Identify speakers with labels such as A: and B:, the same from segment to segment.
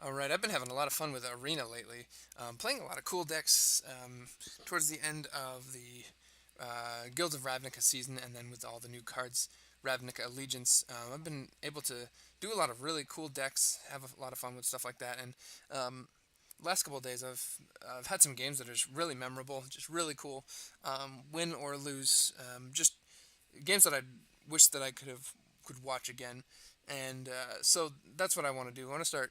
A: Alright, I've been having a lot of fun with Arena lately. Playing a lot of cool decks towards the end of the Guild of Ravnica season, and then with all the new cards, Ravnica Allegiance. I've been able to do a lot of really cool decks, have a lot of fun with stuff like that, and last couple of days I've had some games that are just really memorable, just really cool, win or lose, just games that I wish that I could watch again, and so that's what I want to do. I want to start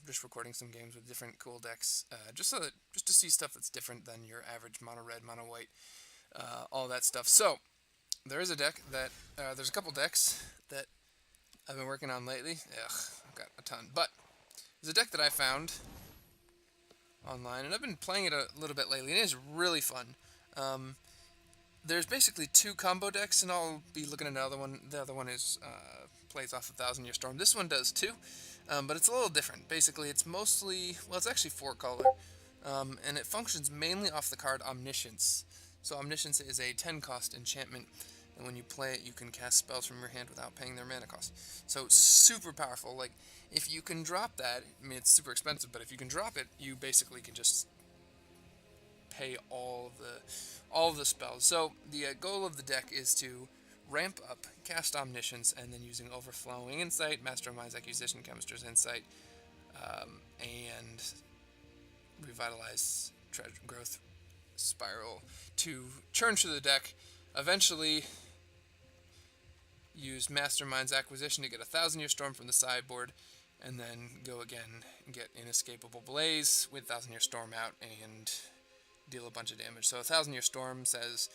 A: just recording some games with different cool decks, just to see stuff that's different than your average mono red, mono white, all that stuff. So there is a deck that there's a couple decks that I've been working on lately. Ugh, I've got a ton, but there's a deck that I found online, and I've been playing it a little bit lately, and it is really fun. Um, there's basically two combo decks, and I'll be looking at another one. The other one is plays off of Thousand Year Storm. This one does too, but it's a little different. Basically, it's mostly, well, it's actually four color, and it functions mainly off the card Omniscience. So Omniscience is a 10 cost enchantment, and when you play it, you can cast spells from your hand without paying their mana cost. So super powerful. Like, if you can drop that, I mean, it's super expensive, but if you can drop it, you basically can just pay all of the spells. So the goal of the deck is to ramp up, cast Omniscience, and then using Overflowing Insight, Mastermind's Accusation, Chemist's Insight, and Revitalize Treasure Growth Spiral to churn through the deck. Eventually, use Mastermind's Acquisition to get a Thousand Year Storm from the sideboard, and then go again and get Inescapable Blaze with Thousand Year Storm out and deal a bunch of damage. So a Thousand Year Storm says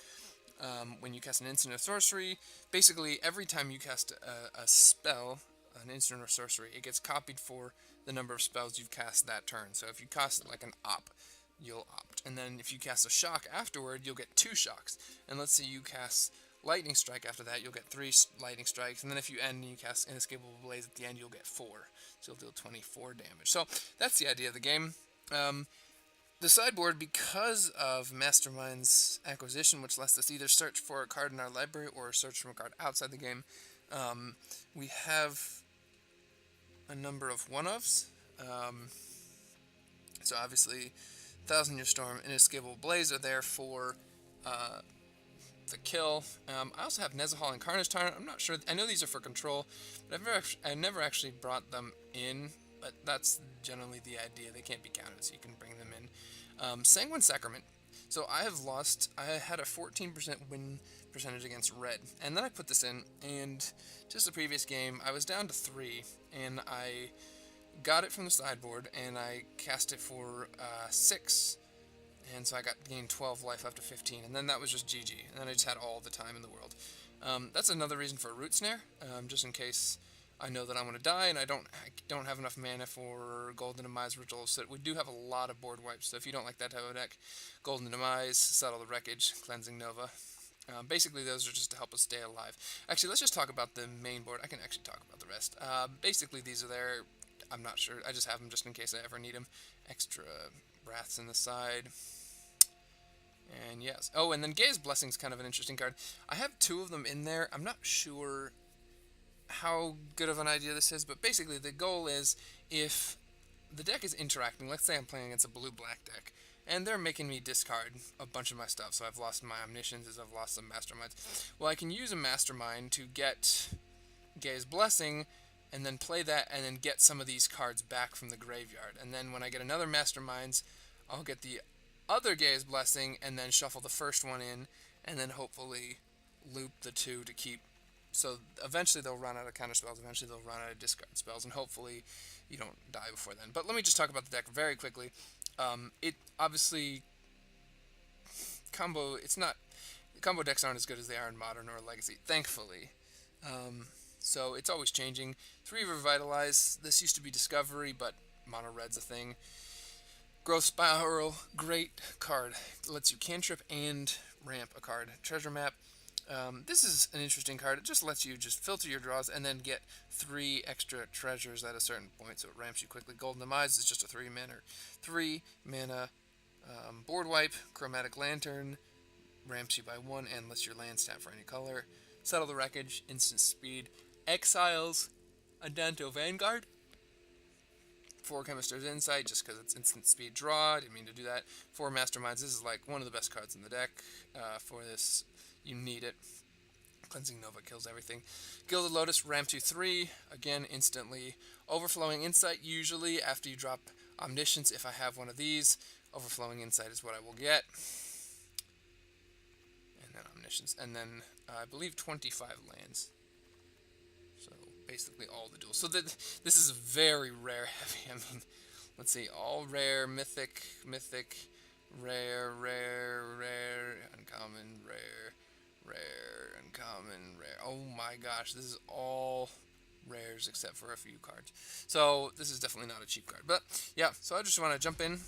A: when you cast an instant or sorcery, basically every time you cast a spell, an instant or sorcery, it gets copied for the number of spells you've cast that turn. So if you cast like an op, you'll opt. And then if you cast a shock afterward, you'll get two shocks. And let's say you cast Lightning Strike after that, you'll get three Lightning Strikes. And then if you end and you cast Inescapable Blaze at the end, you'll get four. So you'll deal 24 damage. So that's the idea of the game. The sideboard, because of Mastermind's Acquisition, which lets us either search for a card in our library or search for a card outside the game, we have a number of one-ofs. So obviously, Thousand Year Storm and Inescapable Blaze are there for the kill. I also have Nezahal and Carnage Tyrant. I'm not sure. I know these are for control, but I've never actually brought them in. But that's generally the idea. They can't be counted, so you can bring them in. Sanguine Sacrament. So I had a 14% win percentage against red, and then I put this in, and just the previous game, I was down to 3, and I got it from the sideboard, and I cast it for 6, and so I gained 12 life after 15, and then that was just GG, and then I just had all the time in the world. That's another reason for a Root Snare, just in case I know that I'm going to die, and I don't have enough mana for Golden Demise Ritual, so we do have a lot of board wipes, so if you don't like that type of deck, Golden Demise, Settle the Wreckage, Cleansing Nova. Basically, those are just to help us stay alive. Actually, let's just talk about the main board. I can actually talk about the rest. Basically, these are there. I'm not sure. I just have them just in case I ever need them. Extra Wraths in the side. And yes. Oh, and then Gaea's Blessing is kind of an interesting card. I have 2 of them in there. I'm not sure how good of an idea this is, but basically the goal is if the deck is interacting, let's say I'm playing against a blue-black deck, and they're making me discard a bunch of my stuff, so I've lost my Omniscience, I've lost some Masterminds. Well, I can use a Mastermind to get Gaea's Blessing, and then play that, and then get some of these cards back from the graveyard. And then when I get another Masterminds, I'll get the other Gaea's Blessing, and then shuffle the first one in, and then hopefully loop the 2 to keep. So eventually they'll run out of counter spells, eventually they'll run out of discard spells, and hopefully you don't die before then. But let me just talk about the deck very quickly. It obviously combo decks aren't as good as they are in Modern or Legacy, thankfully. So it's always changing. 3 Revitalize. This used to be Discovery, but Mono Red's a thing. Growth Spiral, great card. It lets you cantrip and ramp a card. Treasure Map. This is an interesting card. It just lets you just filter your draws and then get 3 extra treasures at a certain point, so it ramps you quickly. Golden Demise is just a 3 mana board wipe. Chromatic Lantern ramps you by 1 and lets your land tap for any color. Settle the Wreckage, instant speed. Exiles Adanto Vanguard. 4 Chemist's Insight just because it's instant speed draw. I didn't mean to do that. 4 Masterminds. This is like one of the best cards in the deck for this. You need it. Cleansing Nova kills everything. Gilded Lotus, ramp to 3. Again, instantly. Overflowing Insight, usually after you drop Omniscience, if I have one of these. Overflowing Insight is what I will get. And then Omniscience. And then, I believe 25 lands. So, basically all the duels. So, this is very rare heavy. I mean, let's see. All rare, mythic, rare, uncommon, rare, uncommon, rare. Oh my gosh, this is all rares except for a few cards. So this is definitely not a cheap card. But yeah, so I just want to jump in,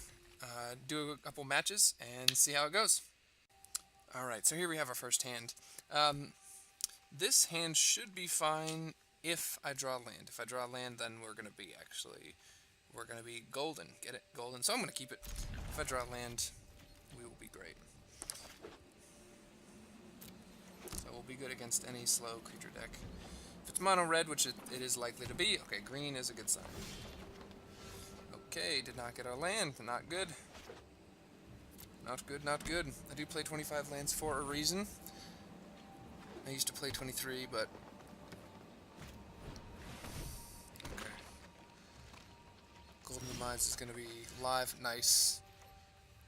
A: do a couple matches, and see how it goes. Alright, so here we have our first hand. This hand should be fine if I draw land. If I draw land, then we're going to be golden. Get it? Golden. So I'm going to keep it. If I draw land, we will be great. So we'll be good against any slow creature deck. If it's mono red, which it is likely to be, okay, green is a good sign. Okay, did not get our land. Not good. Not good, not good. I do play 25 lands for a reason. I used to play 23, but... okay. Golden Demise is going to be live. Nice.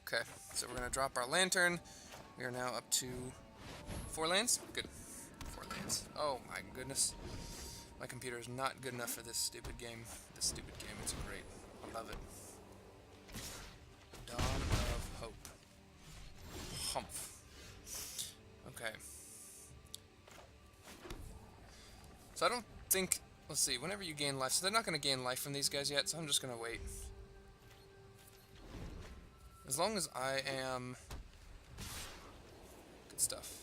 A: Okay, so we're going to drop our lantern. We are now up to 4 lands? Good. 4 lands. Oh my goodness. My computer is not good enough for this stupid game. This stupid game, it's great. I love it. Dawn of Hope. Humph. Okay. So I don't think... let's see, whenever you gain life... so they're not going to gain life from these guys yet, so I'm just going to wait. As long as I am... good stuff.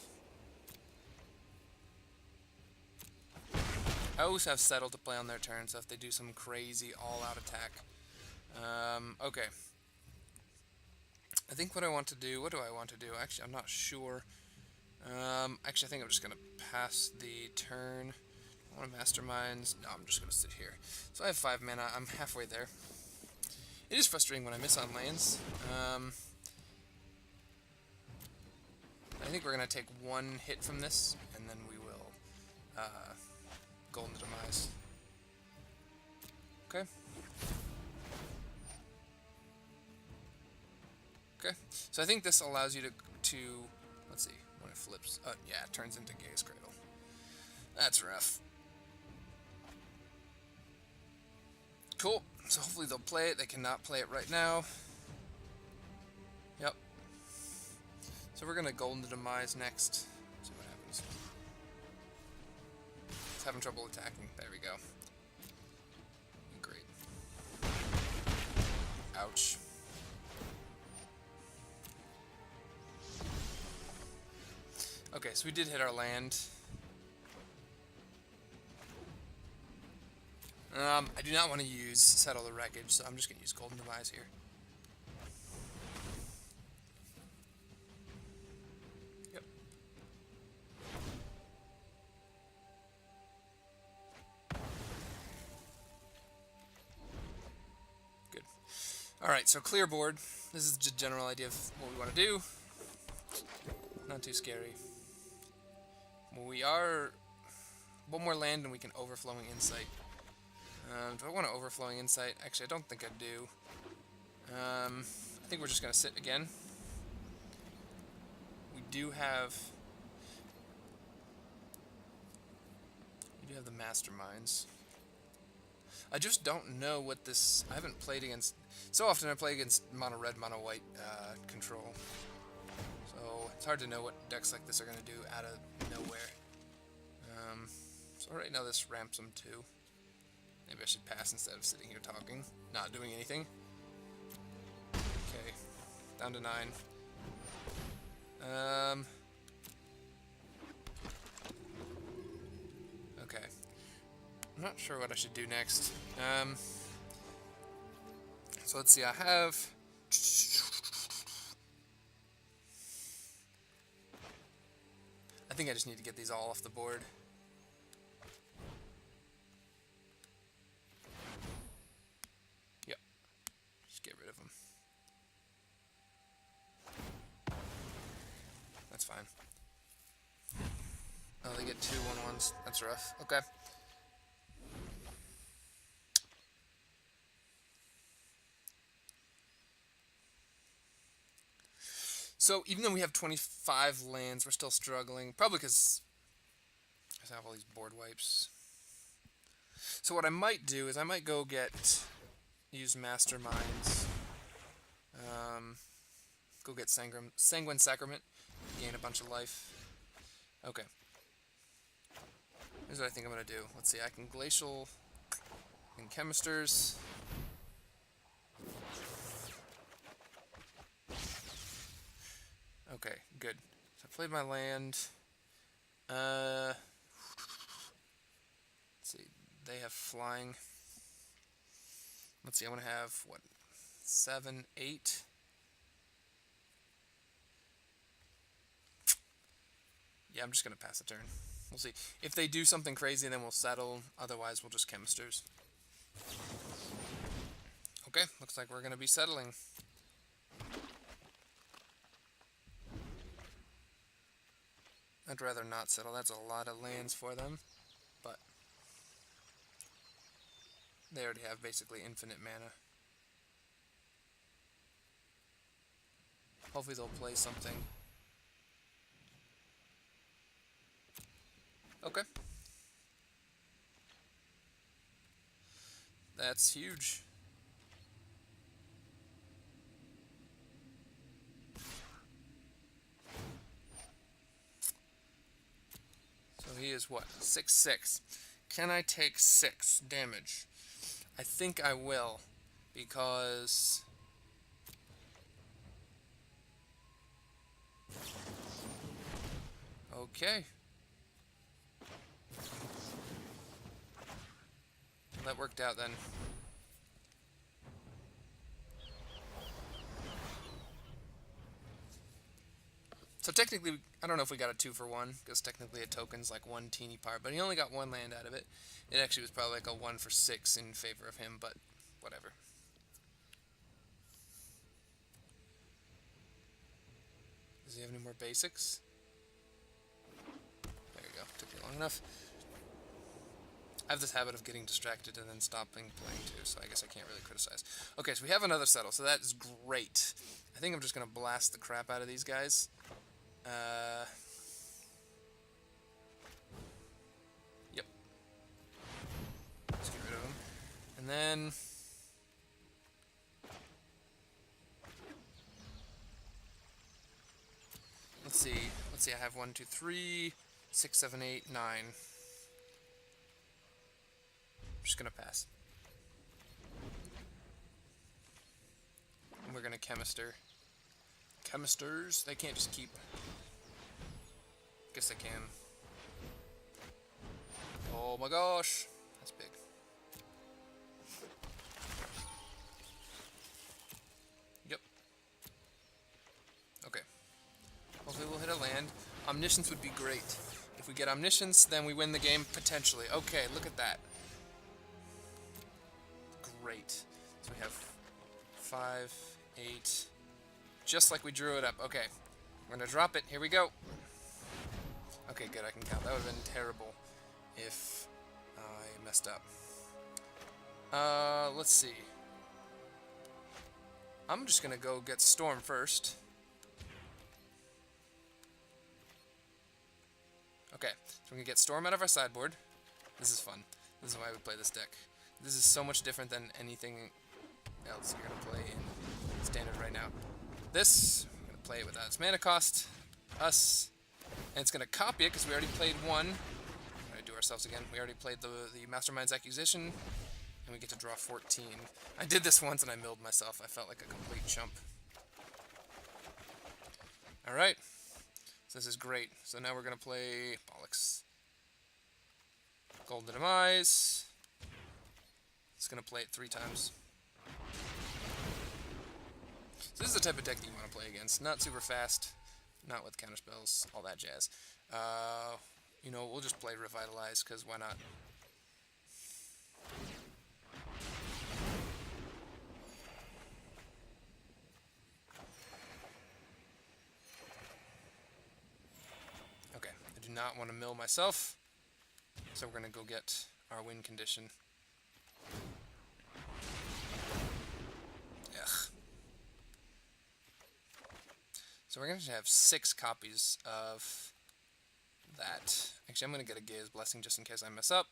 A: I always have Settle to play on their turn, so if they do some crazy all-out attack. Okay. I think what I want to do... what do I want to do? Actually, I'm not sure. Actually, I think I'm just going to pass the turn. I want to Masterminds. No, I'm just going to sit here. So I have 5 mana. I'm halfway there. It is frustrating when I miss on lands. I think we're going to take 1 hit from this, and then we will Golden Demise. Okay. Okay. So I think this allows you to let's see, when it flips. Yeah, it turns into Gaze Cradle. That's rough. Cool. So hopefully they'll play it. They cannot play it right now. Yep. So we're gonna Golden Demise next. See what happens. It's having trouble attacking. There we go. Great. Ouch. Okay, so we did hit our land. I do not want to use Settle the Wreckage, so I'm just going to use Golden Demise here. Yep. Good. Alright, so clear board. This is just a general idea of what we want to do. Not too scary. We are... one more land and we can Overflowing Insight. Do I want to Overflowing Insight? Actually, I don't think I do. I think we're just going to sit again. We do have the Masterminds. I just don't know what this... I haven't played against... so often I play against mono red, mono white control. So it's hard to know what decks like this are going to do out of nowhere. So right now this ramps them too. Maybe I should pass instead of sitting here talking, not doing anything. Okay, down to 9. Okay. I'm not sure what I should do next. So let's see, I have... I think I just need to get these all off the board. Yep. Oh, they get 2/1/1s. That's rough. Okay. So even though we have 25 lands, we're still struggling. Probably because I have all these board wipes. So what I might do is I might go use Masterminds. Go get Sanguine Sacrament. Gain a bunch of life. Okay. Here's what I think I'm going to do. Let's see. I can Glacial and Chemisters. Okay, good. So I played my land. Let's see. They have flying. Let's see. I want to have, what, 7, 8? Yeah, I'm just going to pass the turn. We'll see. If they do something crazy, then we'll settle. Otherwise, we'll just Chemisters. Okay, looks like we're going to be settling. I'd rather not settle. That's a lot of lands for them. But they already have basically infinite mana. Hopefully they'll play something. Okay. That's huge. So he is what? 6/6. Can I take 6 damage? I think I will. Because... Okay. That worked out then. So technically, I don't know if we got a 2-for-1, because technically a token's like 1 teeny part, but he only got 1 land out of it. It actually was probably like a 1-for-6 in favor of him, but whatever. Does he have any more basics? There you go, took you long enough. I have this habit of getting distracted and then stopping playing too, so I guess I can't really criticize. Okay, so we have another settle, so that is great. I think I'm just going to blast the crap out of these guys. Yep. Let's get rid of them. And then... Let's see, I have 1, 2, 3, 6, 7, 8, 9. I'm just going to pass. And we're going to Chemister. Chemisters, they can't just keep... Guess I can. Oh my gosh, that's big. Yep. Okay. Hopefully we'll hit a land. Omniscience would be great. If we get Omniscience, then we win the game, potentially. Okay, look at that. Great. So we have 5, 8... Just like we drew it up. Okay. We're going to drop it. Here we go. Okay, good. I can count. That would have been terrible if I messed up. Let's see. I'm just going to go get Storm first. Okay. So we're going to get Storm out of our sideboard. This is fun. This is why we play this deck. This is so much different than anything else you're going to play in Standard right now. This, I'm going to play it without its mana cost, us, and it's going to copy it because we already played one. We're going to do ourselves again. We already played the Mastermind's Accusation, and we get to draw 14. I did this once and I milled myself. I felt like a complete chump. Alright, so this is great. So now we're going to play Bollocks. Golden Demise. It's going to play it 3 times. So this is the type of deck that you want to play against. Not super fast, not with counterspells, all that jazz. You know, we'll just play Revitalize, because why not? Okay, I do not want to mill myself, so we're going to go get our win condition. Ugh. So we're going to have 6 copies of that. Actually, I'm going to get a Gaia's Blessing just in case I mess up.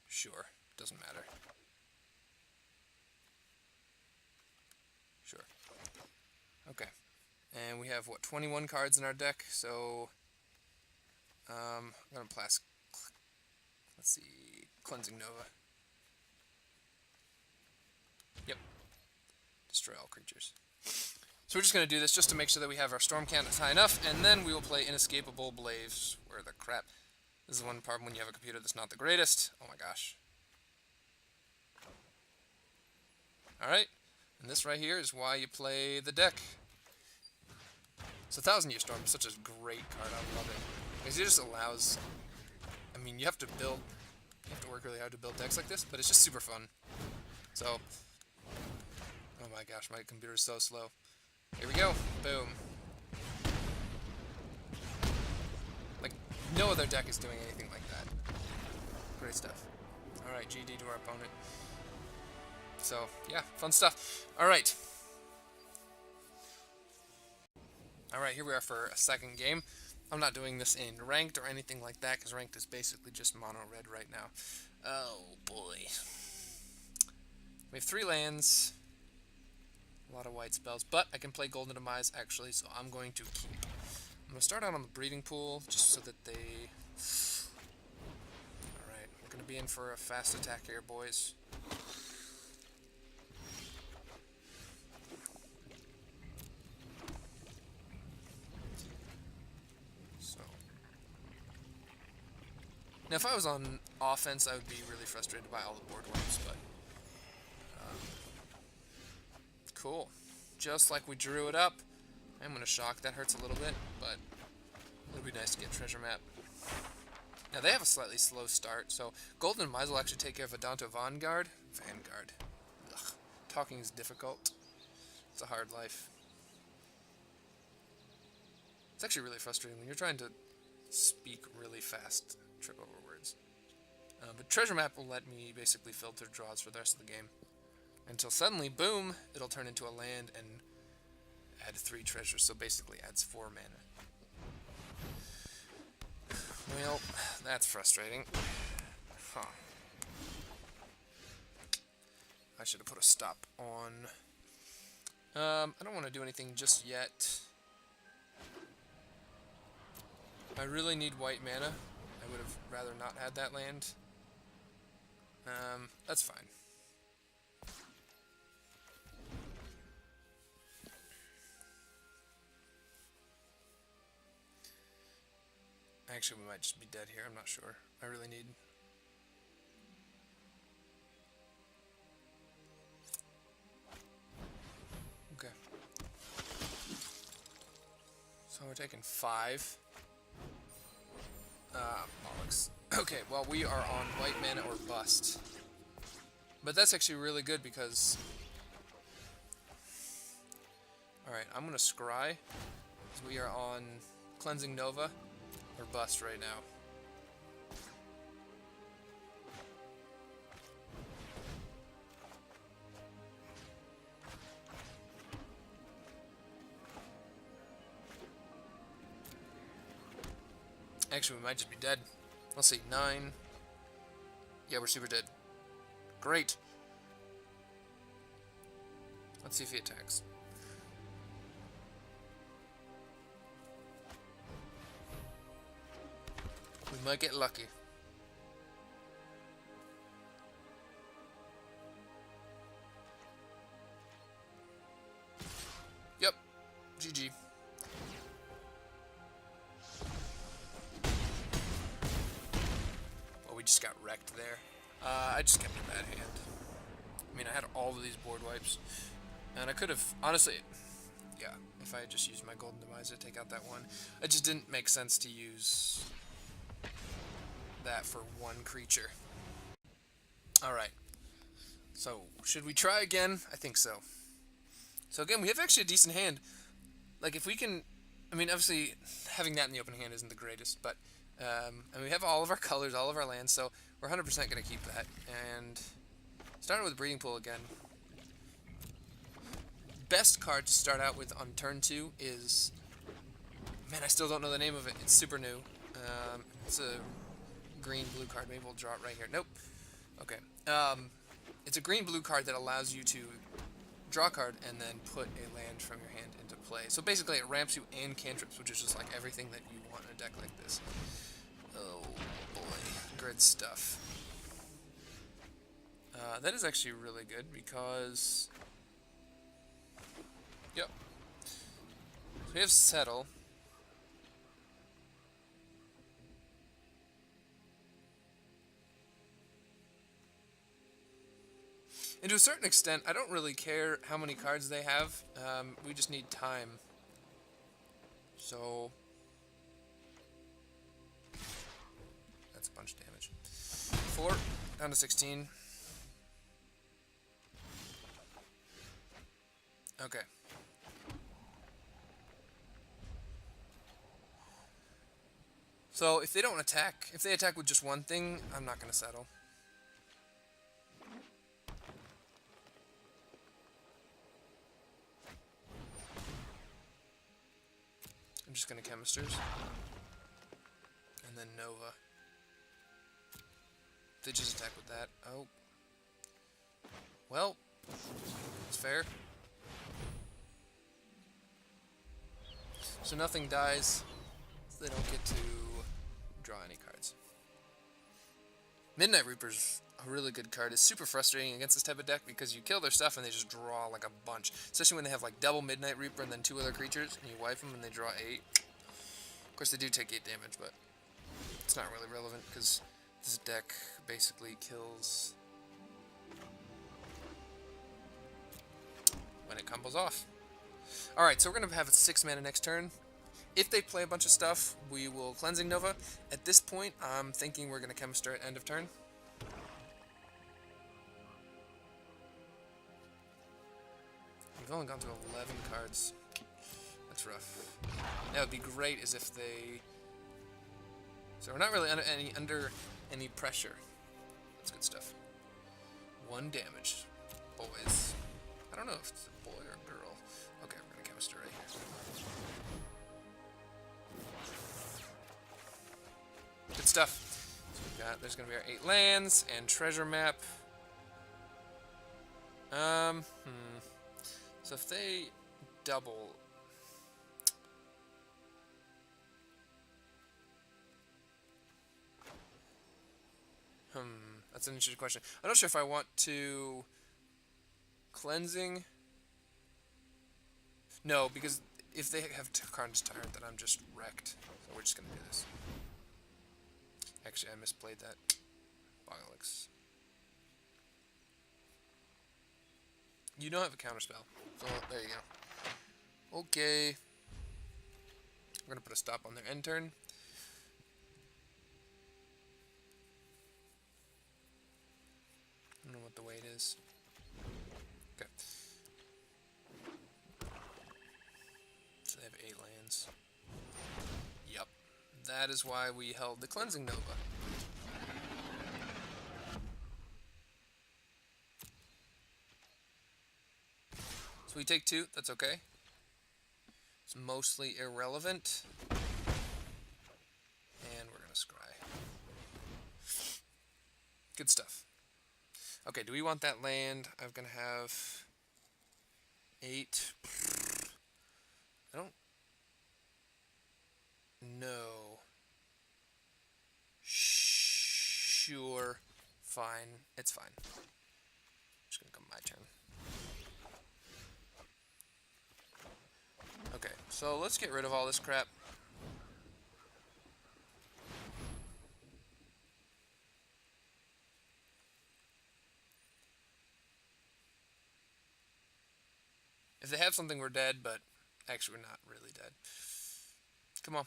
A: Sure, doesn't matter. Sure. Okay. And we have, what, 21 cards in our deck, so I'm going to let's see, Cleansing Nova. Yep. Destroy all creatures. So we're just going to do this just to make sure that we have our storm count high enough, and then we will play Inescapable Blaze, where the crap. This is one problem when you have a computer that's not the greatest. Oh my gosh. Alright, and this right here is why you play the deck. So 1,000 Year Storm is such a great card, I love it. Because it just allows, I mean, you have to work really hard to build decks like this, but it's just super fun. So, oh my gosh, my computer's so slow. Here we go, boom. Like, no other deck is doing anything like that. Great stuff. Alright, GD to our opponent. So, yeah, fun stuff. Alright. Alright, here we are for a second game. I'm not doing this in ranked or anything like that, because ranked is basically just mono red right now. Oh boy. We have 3 lands. A lot of white spells, but I can play Golden Demise actually, so I'm going to keep. I'm going to start out on the breeding pool, just so that they... Alright, we're going to be in for a fast attack here, boys. So... Now, if I was on offense, I would be really frustrated by all the board wipes, but... Cool. Just like we drew it up. I'm going to shock. That hurts a little bit, but it'll be nice to get treasure map. Now, they have a slightly slow start, so Golden Demise will actually take care of Adanto Vanguard. Ugh. Talking is difficult. It's a hard life. It's actually really frustrating when you're trying to speak really fast, trip over words. But treasure map will let me basically filter draws for the rest of the game. Until suddenly, boom, it'll turn into a land and add 3 treasures, so basically adds 4 mana. Well, that's frustrating. Huh. I should have put a stop on. I don't want to do anything just yet. I really need white mana. I would have rather not had that land. That's fine. Actually, we might just be dead here. I'm not sure. I really need... Okay. So we're taking 5. Bollocks. Okay, well, we are on white mana or bust. But that's actually really good because... Alright, I'm going to scry. Because we are on Cleansing Nova. Or bust right now. Actually, we might just be dead. Let's see, 9. Yeah, we're super dead. Great. Let's see if he attacks. We might get lucky. Yep. GG. Well, we just got wrecked there. I just kept a bad hand. I mean, I had all of these board wipes. And I could have, honestly, yeah, if I had just used my Golden Demise to take out that one. It just didn't make sense to use that for one creature. Alright. So, should we try again? I think so. So again, we have actually a decent hand. Like if we can, I mean, obviously having that in the open hand isn't the greatest, but and we have all of our colors, all of our lands, so we're 100% going to keep that. And starting with Breeding Pool again. Best card to start out with on turn 2 is, man, I still don't know the name of it. It's super new. It's a green-blue card. Maybe we'll draw it right here. Nope. Okay. It's a green-blue card that allows you to draw a card and then put a land from your hand into play. So basically it ramps you and cantrips, which is just like everything that you want in a deck like this. Oh boy, good stuff. That is actually really good because, yep. So we have Settle. And to a certain extent, I don't really care how many cards they have. We just need time. So that's a bunch of damage. 4 down to 16. Okay. So if they don't attack, if they attack with just one thing, I'm not going to settle. I'm just going to Chemisters. And then Nova. They just attack with that. Oh. Well, it's fair. So nothing dies. So they don't get to draw any cards. Midnight Reaper's a really good card. It's super frustrating against this type of deck because you kill their stuff and they just draw like a bunch. Especially when they have like double Midnight Reaper and then 2 other creatures, and you wipe them and they draw 8. Of course they do take 8 damage, but it's not really relevant because this deck basically kills when it combos off. Alright, so we're going to have a 6 mana next turn. If they play a bunch of stuff, we will Cleansing Nova. At this point, I'm thinking we're going to Chemister at end of turn. We've only gone through 11 cards. That's rough. That would be great is if they... So we're not really under any pressure. That's good stuff. 1 damage. Boys. I don't know if it's a boy or a girl. Okay, we're going to Chemister right here. Good stuff. So we've got, there's going to be our 8 lands and treasure map. So if they double... That's an interesting question. I'm not sure if I want to... Cleansing? No, because if they have Karn's Tyrant, then I'm just wrecked. So we're just going to do this. Actually, I misplayed that. Biolex. You don't have a counterspell. So, there you go. Okay. We're going to put a stop on their end turn. I don't know what the weight is. Okay. So they have 8 lands. Yep. That is why we held the Cleansing Nova. So we take 2, that's okay. It's mostly irrelevant. And we're going to scry. Good stuff. Okay, do we want that land? I'm going to have 8. I don't know. Sure. Fine. It's fine. Just going to come my turn. Okay, so let's get rid of all this crap. If they have something, we're dead, but actually we're not really dead. Come on.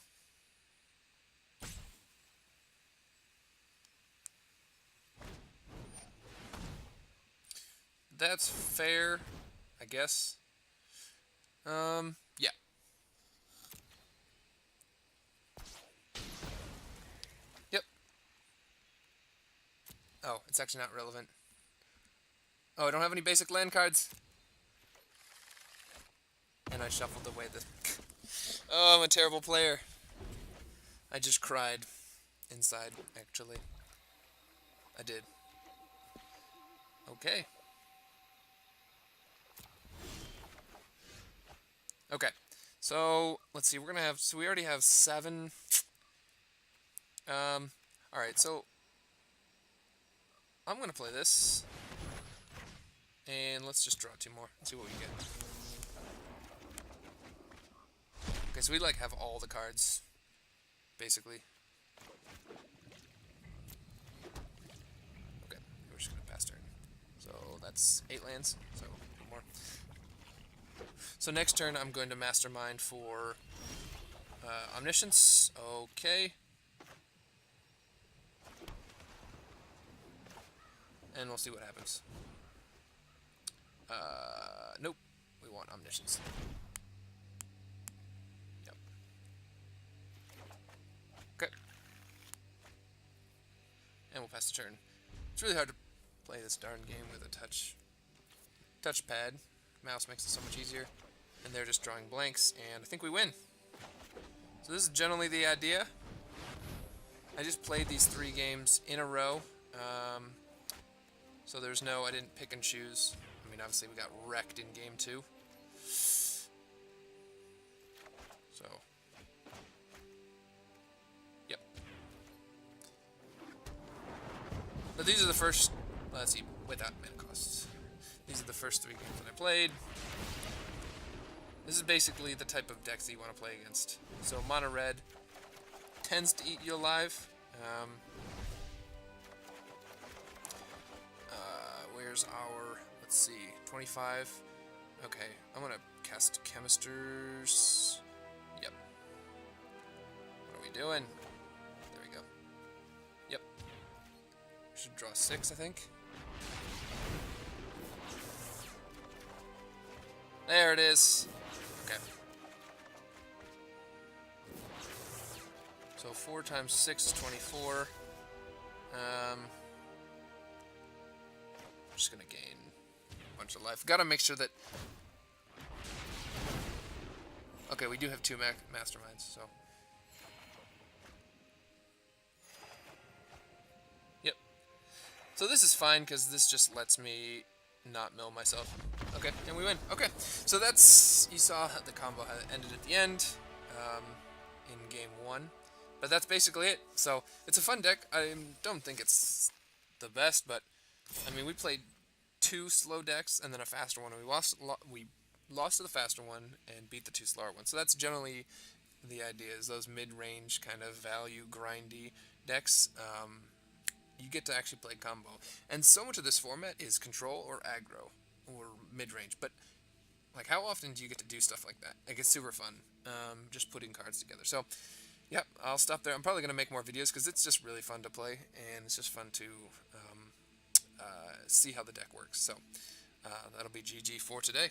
A: That's fair, I guess. Yeah. Yep. Oh, it's actually not relevant. Oh, I don't have any basic land cards. And I shuffled away the... Oh, I'm a terrible player. I just cried inside, actually. I did. Okay. Okay. So, let's see. We're going to have... So, we already have 7. Alright, so... I'm going to play this. And let's just draw 2 more and see what we get. Okay, so we, like, have all the cards, basically. Okay, we're just going to pass turn. So that's 8 lands, so 1 more. So next turn, I'm going to Mastermind for Omniscience. Okay. And we'll see what happens. Nope. We want Omniscience. Yep. Okay. And we'll pass the turn. It's really hard to play this darn game with a touchpad. Mouse makes it so much easier. And they're just drawing blanks, and I think we win. So this is generally the idea. I just played these 3 games in a row. So there's no, I didn't pick and choose. I mean, obviously we got wrecked in game 2. So, yep. But these are the first, let's see, without mana costs. These are the first 3 games that I played. This is basically the type of decks that you want to play against. So mono red tends to eat you alive. Where's our, let's see, 25. Okay, I'm gonna cast Chemisters. Yep. What are we doing? There we go. Yep. We should draw 6, I think. There it is. Okay. So 4 times 6 is 24. I'm just gonna gain a bunch of life. Gotta make sure that... Okay, we do have 2 masterminds, so... Yep. So this is fine, because this just lets me not mill myself. Okay, and we win. Okay, so that's... You saw the combo ended at the end, in game 1. But that's basically it. So, it's a fun deck. I don't think it's the best, but... I mean, we played 2 slow decks and then a faster one, and we lost to the faster one and beat the 2 slower ones. So that's generally the idea, is those mid-range kind of value grindy decks. You get to actually play combo. And so much of this format is control or aggro or mid-range. But, like, how often do you get to do stuff like that? Like, it's super fun, just putting cards together. So, yeah, I'll stop there. I'm probably going to make more videos because it's just really fun to play, and it's just fun to see how the deck works. So that'll be GG for today.